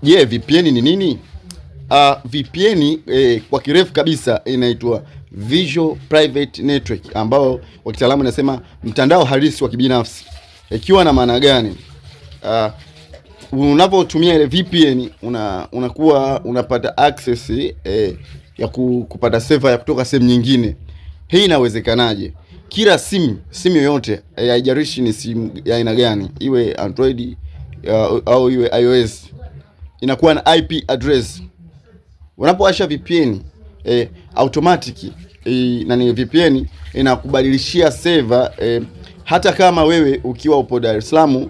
Je, VPN ni nini? VPN kwa kirefu kabisa inaitwa Visual Private Network, ambao kwa kitaalamu inasema mtandao halisi wa kibinafsi. Ikiwa na maana gani? Unapotumia ile VPN unakuwa unapata access ya kupata server ya kutoka sehemu nyingine. Hii inawezekanaje? Kila simu yoyote, haijalishi ni simu ya aina gani, iwe Android au iwe iOS, inakuwa na IP address. Unapowasha VPN automatic nani VPN inakubadilishia server hata kama wewe ukiwa upo Dar es Salaam,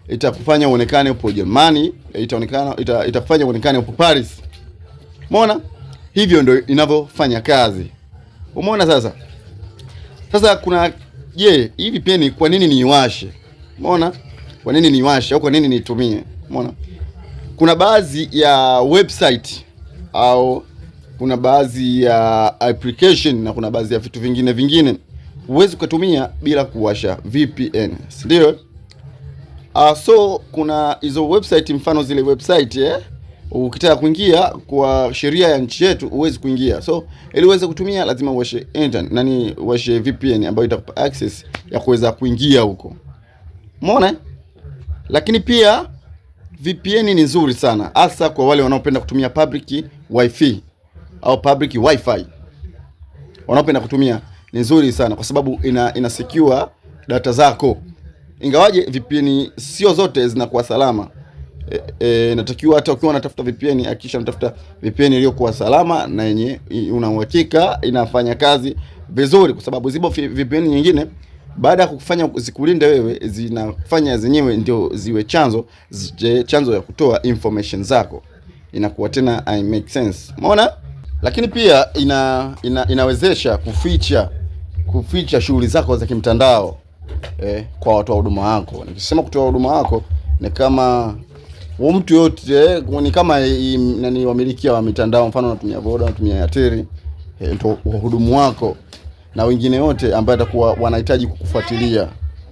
itakufanya uonekane upo Germany, itakufanya uonekane upo Paris. Umeona? Hivyo ndio inavyofanya kazi. Umeona sasa kuna hii VPN kwa nini niiwashe? Umeona? Kwa nini niiwashe au kwa nini niitumie? Umeona? Kuna baadhi ya website au kuna baadhi ya application na kuna baadhi ya vitu vingine huwezi kutumia bila kuwasha VPN, ndio? So kuna hizo website, mfano zile website ukitaka kuingia kwa sheria ya nchi yetu huwezi kuingia. So ili uweze kutumia lazima uwashe internet, uwashe VPN ambayo itakupa access ya kuweza kuingia huko. Umeona? Lakini pia VPN ni nzuri sana hasa kwa wale wanaopenda kutumia public wifi au public wifi. Wanaopenda kutumia ni nzuri sana kwa sababu ina secure data zako. Ingawaje VPN sio zote zinakuwa salama. Natakiwa hata ukiwa unatafuta VPN hakikisha unatafuta VPN iliyokuwa salama na yenye una uhakika inafanya kazi vizuri, kwa sababu zipo VPN nyingine baada ya kukufanya zikulinde wewe zinafanya zenyewe ndio ziwe chanzo ya kutoa information zako. Inakuwa tena I make sense. Umeona? Lakini pia inawezesha kuficha shughuli zako za kimtandao kwa watu wa huduma wako. Nikisema kutoa huduma wako ni kama mtu yote, ni kama wamiliki wa mitandao, mfano unatumia Voda, unatumia Airtel, ndio wahudumu wako na wengine wote ambao atakuwa wanahitaji kukufuatilia.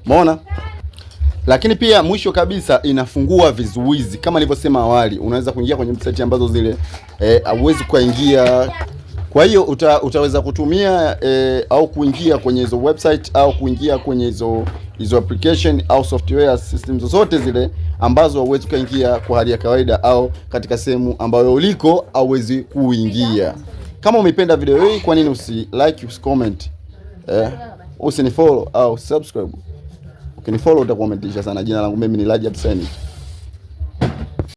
Umeona? Lakini pia mwisho kabisa inafungua vizuizi. Kama nilivyosema awali, unaweza kuingia kwenye website ambazo zile hauwezi kuingia. Kwa hiyo utaweza kutumia au kuingia kwenye hizo website au kuingia kwenye hizo application au software system zozote zile ambazo hauwezi kuingia kwa hali ya kawaida au katika sehemu ambayo uliko hauwezi kuingia. Kama umependa video hii, kwa nini usi-like, usi-comment, usinifollow au subscribe? Ukinifollow utakuwa umetisha sana. Jina langu mimi ni Rajab Synic.